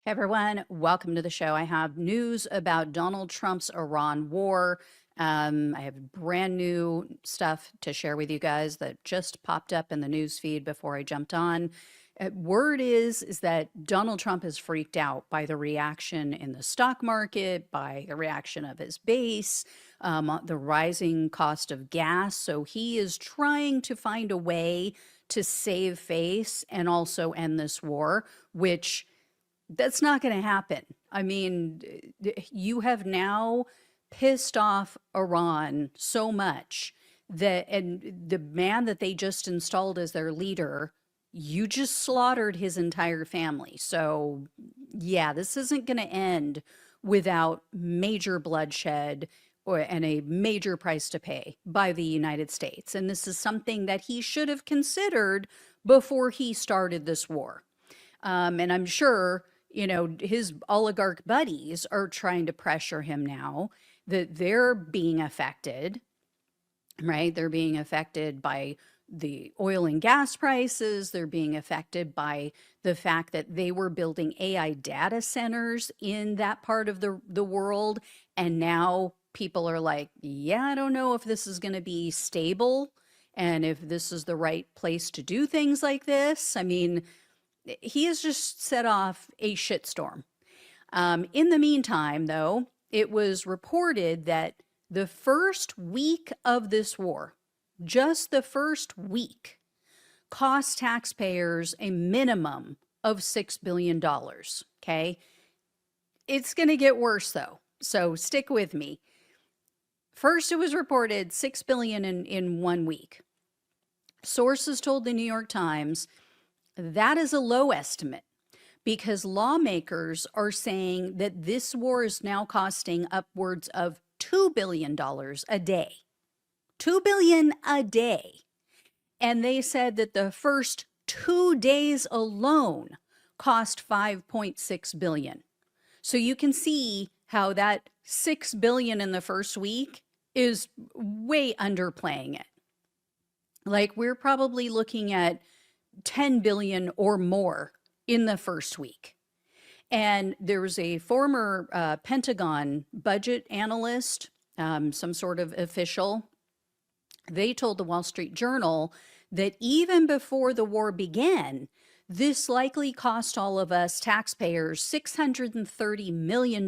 Hey everyone, welcome to the show. I have news about Donald Trump's Iran war. I have brand new stuff to share with you guys that just popped up in the news feed before I jumped on. Word is that Donald Trump is freaked out by the reaction in the stock market, by the reaction of his base, the rising cost of gas. So he is trying to find a way to save face and also end this war, which that's not going to happen. I mean, you have now pissed off Iran so much that, and the man that they just installed as their leader, you just slaughtered his entire family. So, yeah, this isn't going to end without major bloodshed and a major price to pay by the United States. And this is something that he should have considered before he started this war. And I'm sure his oligarch buddies are trying to pressure him now that they're being affected, right? They're being affected by the oil and gas prices. They're being affected by the fact that they were building AI data centers in that part of the world. And now people are like, yeah, I don't know if this is going to be stable and if this is the right place to do things like this. I mean, he has just set off a shitstorm. In the meantime, though, it was reported that the first week of this war, just the first week, cost taxpayers a minimum of $6 billion. Okay. It's going to get worse, though. So stick with me. First, it was reported $6 billion in 1 week. Sources told the New York Times that is a low estimate because lawmakers are saying that this war is now costing upwards of $2 billion a day. $2 billion a day. And they said that the first 2 days alone cost $5.6 billion. So you can see how that $6 billion in the first week is way underplaying it. Like we're probably looking at 10 billion or more in the first week. And there was a former Pentagon budget analyst, some sort of official. They told the Wall Street Journal that even before the war began, this likely cost all of us taxpayers $630 million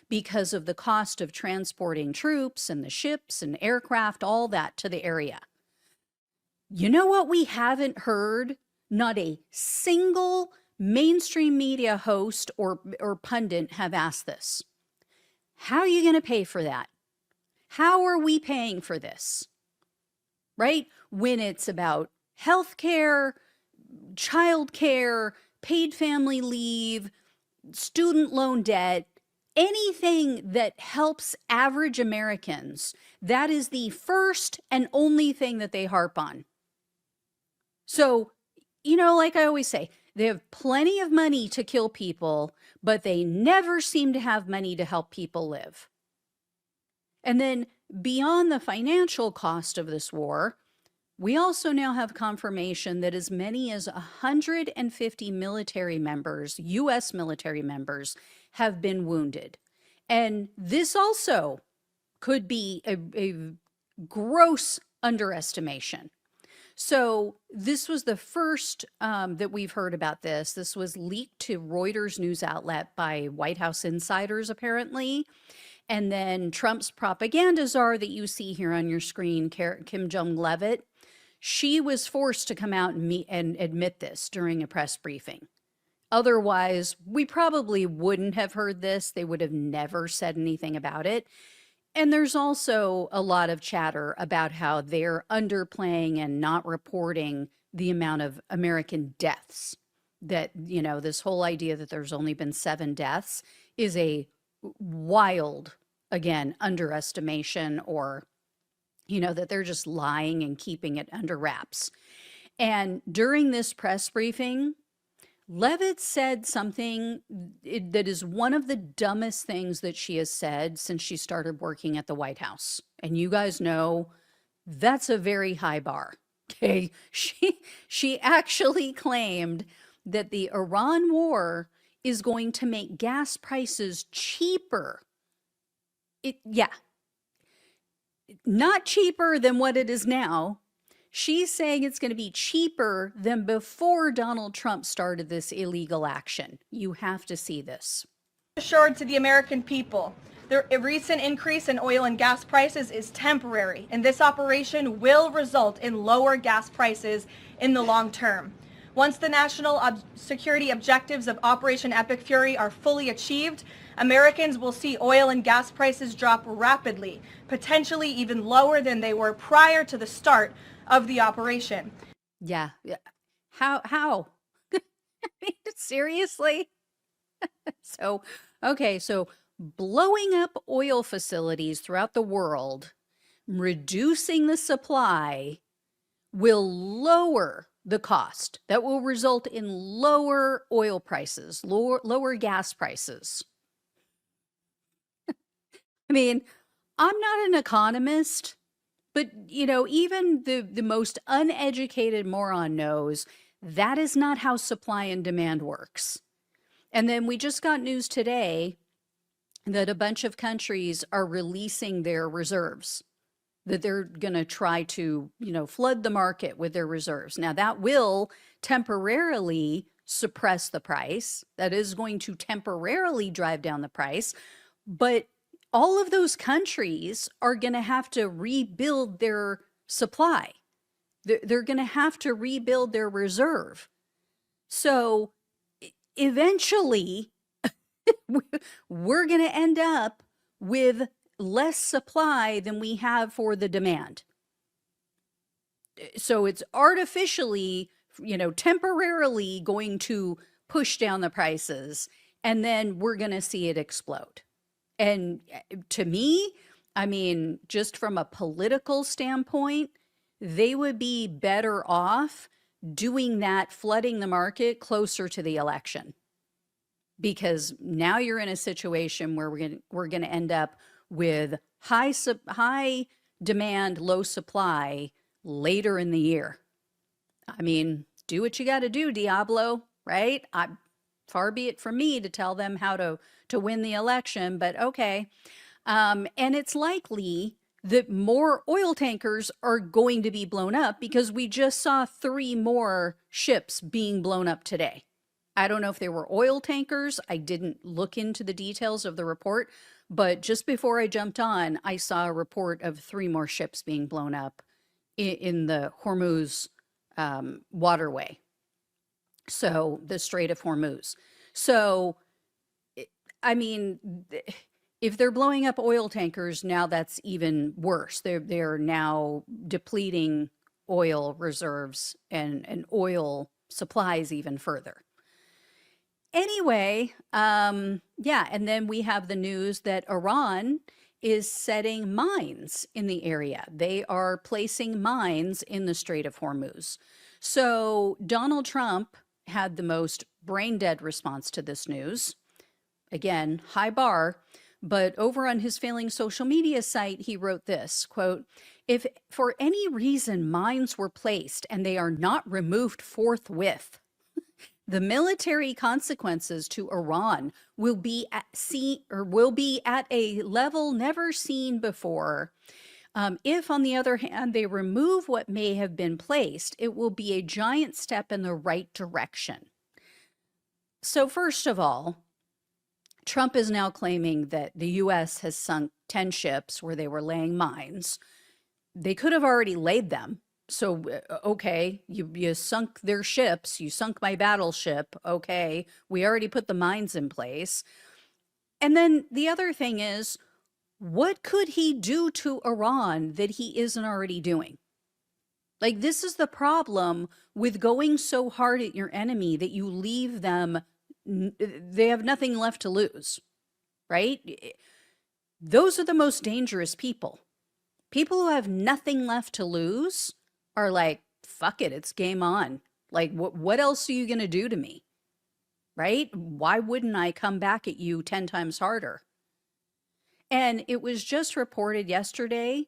because of the cost of transporting troops and the ships and aircraft, all that to the area. You know what we haven't heard? Not a single mainstream media host or pundit have asked this. How are you going to pay for that? How are we paying for this? Right? When it's about healthcare, childcare, paid family leave, student loan debt, anything that helps average Americans, that is the first and only thing that they harp on. So, like I always say, they have plenty of money to kill people, but they never seem to have money to help people live. And then beyond the financial cost of this war, we also now have confirmation that as many as 150 military members, U.S. military members, have been wounded. And this also could be a gross underestimation. So this was the first that we've heard about this. This was leaked to Reuters news outlet by White House insiders, apparently. And then Trump's propaganda czar that you see here on your screen, Kim Jong-Levitt, she was forced to come out and admit this during a press briefing. Otherwise, we probably wouldn't have heard this. They would have never said anything about it. And there's also a lot of chatter about how they're underplaying and not reporting the amount of American deaths. That, this whole idea that there's only been 7 deaths is a wild, again, underestimation, or, that they're just lying and keeping it under wraps. And during this press briefing, Levitt said something that is one of the dumbest things that she has said since she started working at the White House. And you guys know that's a very high bar. Okay. She actually claimed that the Iran war is going to make gas prices cheaper. Yeah, not cheaper than what it is now. She's saying it's going to be cheaper than before Donald Trump started this illegal action. You have to see this. Assured to the American people, the recent increase in oil and gas prices is temporary, and this operation will result in lower gas prices in the long term. Once the national security objectives of Operation Epic Fury are fully achieved, Americans will see oil and gas prices drop rapidly, potentially even lower than they were prior to the start of the operation. Yeah. How? I mean, seriously? So, okay, so blowing up oil facilities throughout the world, reducing the supply will lower the cost. That will result in lower oil prices, lower gas prices. I mean, I'm not an economist, but even the most uneducated moron knows that is not how supply and demand works. And then we just got news today that a bunch of countries are releasing their reserves, that they're going to try to, flood the market with their reserves. Now, that will temporarily suppress the price. That is going to temporarily drive down the price. But all of those countries are going to have to rebuild their supply. They're going to have to rebuild their reserve. So eventually, we're going to end up with less supply than we have for the demand. So it's artificially, temporarily going to push down the prices, and then we're going to see it explode. And to me, I mean, just from a political standpoint, they would be better off doing that, flooding the market closer to the election. Because now you're in a situation where we're going to end up with high demand, low supply later in the year. I mean, do what you got to do, Diablo, right? Far be it from me to tell them how to win the election, but okay. And it's likely that more oil tankers are going to be blown up because we just saw 3 more ships being blown up today. I don't know if they were oil tankers. I didn't look into the details of the report, but just before I jumped on, I saw a report of 3 more ships being blown up in the Hormuz waterway. So the Strait of Hormuz. So, I mean, if they're blowing up oil tankers, now that's even worse. They're now depleting oil reserves and oil supplies even further. Anyway, yeah, and then we have the news that Iran is setting mines in the area. They are placing mines in the Strait of Hormuz. So Donald Trump had the most brain-dead response to this news. Again, high bar, but over on his failing social media site, he wrote this, quote, "If for any reason mines were placed and they are not removed forthwith, the military consequences to Iran will be at a level never seen before. If, on the other hand, they remove what may have been placed, it will be a giant step in the right direction." So first of all, Trump is now claiming that the U.S. has sunk 10 ships where they were laying mines. They could have already laid them. So, okay, you sunk their ships, you sunk my battleship, okay, we already put the mines in place. And then the other thing is, what could he do to Iran that he isn't already doing? Like, this is the problem with going so hard at your enemy that you leave them, they have nothing left to lose, right? Those are the most dangerous people. People who have nothing left to lose are like, fuck it, it's game on. Like, what else are you going to do to me? Right? Why wouldn't I come back at you 10 times harder? And it was just reported yesterday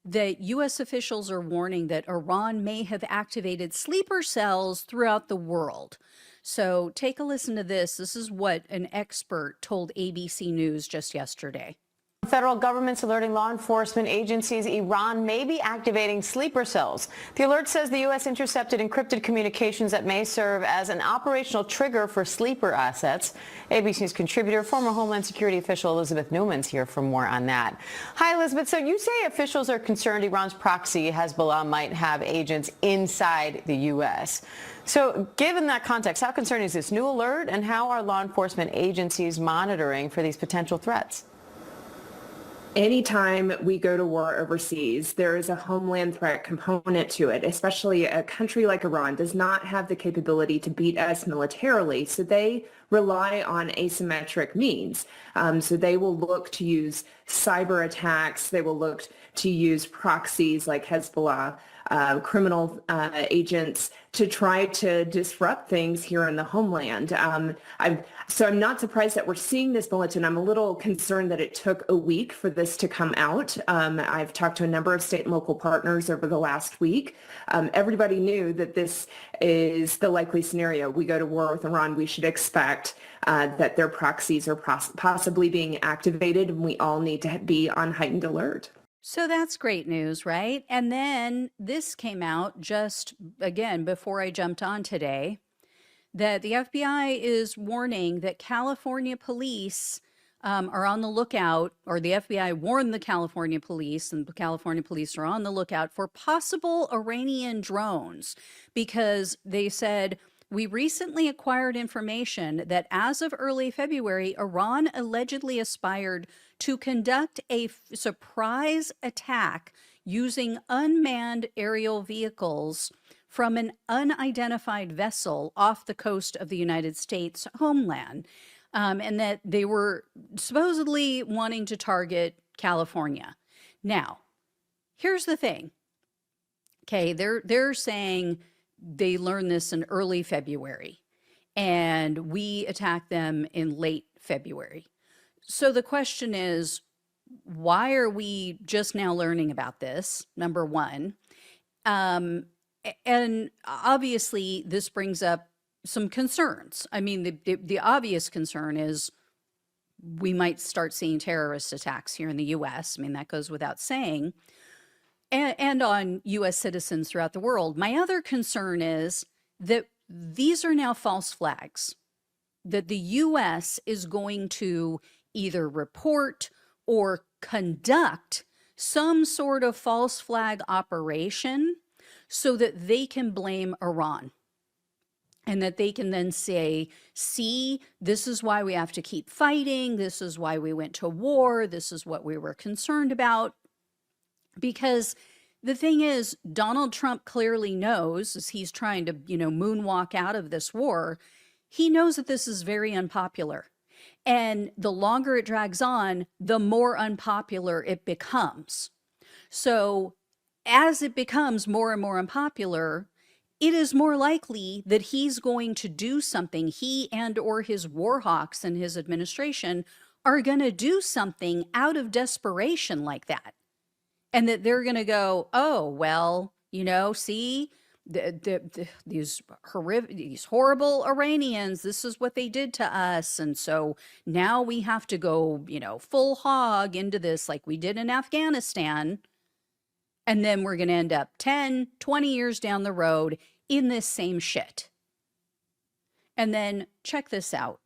that U.S. officials are warning that Iran may have activated sleeper cells throughout the world So take a listen to this. This is what an expert told ABC News just yesterday. Federal government's alerting law enforcement agencies Iran may be activating sleeper cells. The alert says the U.S. intercepted encrypted communications that may serve as an operational trigger for sleeper assets. ABC News contributor, former Homeland Security official Elizabeth Newman's here for more on that. Hi, Elizabeth. So you say officials are concerned Iran's proxy, Hezbollah, might have agents inside the U.S. So given that context, how concerning is this new alert, and how are law enforcement agencies monitoring for these potential threats? Anytime we go to war overseas, there is a homeland threat component to it, especially a country like Iran does not have the capability to beat us militarily, so they rely on asymmetric means. So they will look to use cyber attacks, they will look to use proxies like Hezbollah, criminal agents to try to disrupt things here in the homeland. So I'm not surprised that we're seeing this bulletin. I'm a little concerned that it took a week for this to come out. I've talked to a number of state and local partners over the last week. Everybody knew that this is the likely scenario. We go to war with Iran, we should expect that their proxies are possibly being activated, and we all need to be on heightened alert. So that's great news, right? And then this came out just, again, before I jumped on today, that the FBI is warning that California police are on the lookout, or the FBI warned the California police, and the California police are on the lookout for possible Iranian drones, because they said, we recently acquired information that as of early February, Iran allegedly aspired to conduct a surprise attack using unmanned aerial vehicles from an unidentified vessel off the coast of the United States homeland, and that they were supposedly wanting to target California. Now, here's the thing. Okay, they're saying they learned this in early February, and we attacked them in late February. So the question is, why are we just now learning about this? Number one. And obviously, this brings up some concerns. I mean, the obvious concern is we might start seeing terrorist attacks here in the U.S. I mean, that goes without saying. And on U.S. citizens throughout the world. My other concern is that these are now false flags, that the U.S. is going to either report or conduct some sort of false flag operation so that they can blame Iran. And that they can then say, see, this is why we have to keep fighting. This is why we went to war. This is what we were concerned about. Because the thing is, Donald Trump clearly knows, as he's trying to, moonwalk out of this war, he knows that this is very unpopular. And the longer it drags on, the more unpopular it becomes. So as it becomes more and more unpopular, it is more likely that he's going to do something. He and or his war hawks and his administration are going to do something out of desperation like that. And that they're going to go, oh, well, see, these horrible Iranians, this is what they did to us. And so now we have to go, full hog into this like we did in Afghanistan. And then we're going to end up 10, 20 years down the road in this same shit. And then check this out.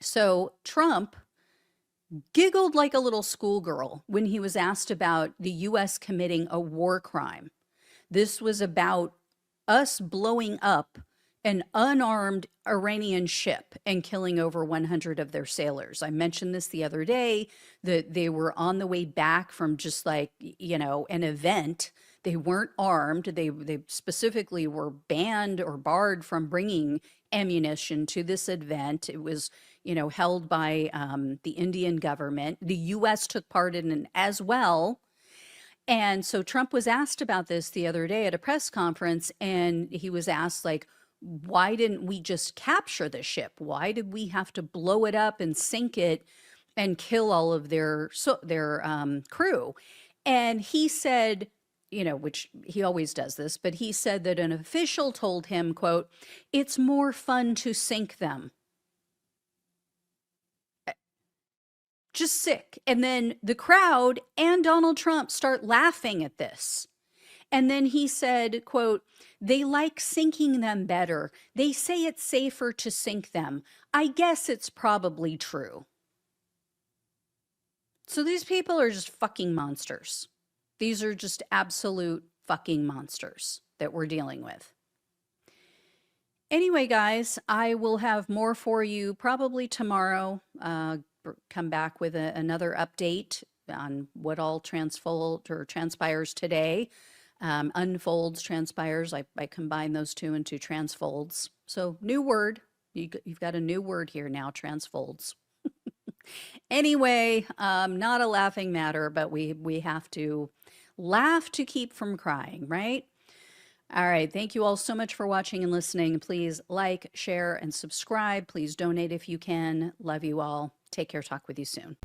So Trump giggled like a little schoolgirl when he was asked about the U.S. committing a war crime. This was about us blowing up an unarmed Iranian ship and killing over 100 of their sailors. I mentioned this the other day, that they were on the way back from just like, an event. They weren't armed. They specifically were banned or barred from bringing ammunition to this event. It was, held by the Indian government. The U.S. took part in it as well. And so Trump was asked about this the other day at a press conference, and he was asked, like, why didn't we just capture the ship? Why did we have to blow it up and sink it and kill all of their crew? And he said, which he always does this, but he said that an official told him, quote, "It's more fun to sink them." Just sick. And then the crowd and Donald Trump start laughing at this. And then he said, quote, "They like sinking them better. They say it's safer to sink them. I guess it's probably true." So these people are just fucking monsters. These are just absolute fucking monsters that we're dealing with. Anyway, guys, I will have more for you probably tomorrow. Come back with another update on what all transpires today. Unfolds, transpires. I combine those two into transfolds. So new word. You've got a new word here now, transfolds. Anyway, not a laughing matter, but we have to laugh to keep from crying, right? All right. Thank you all so much for watching and listening. Please like, share, and subscribe. Please donate if you can. Love you all. Take care. Talk with you soon.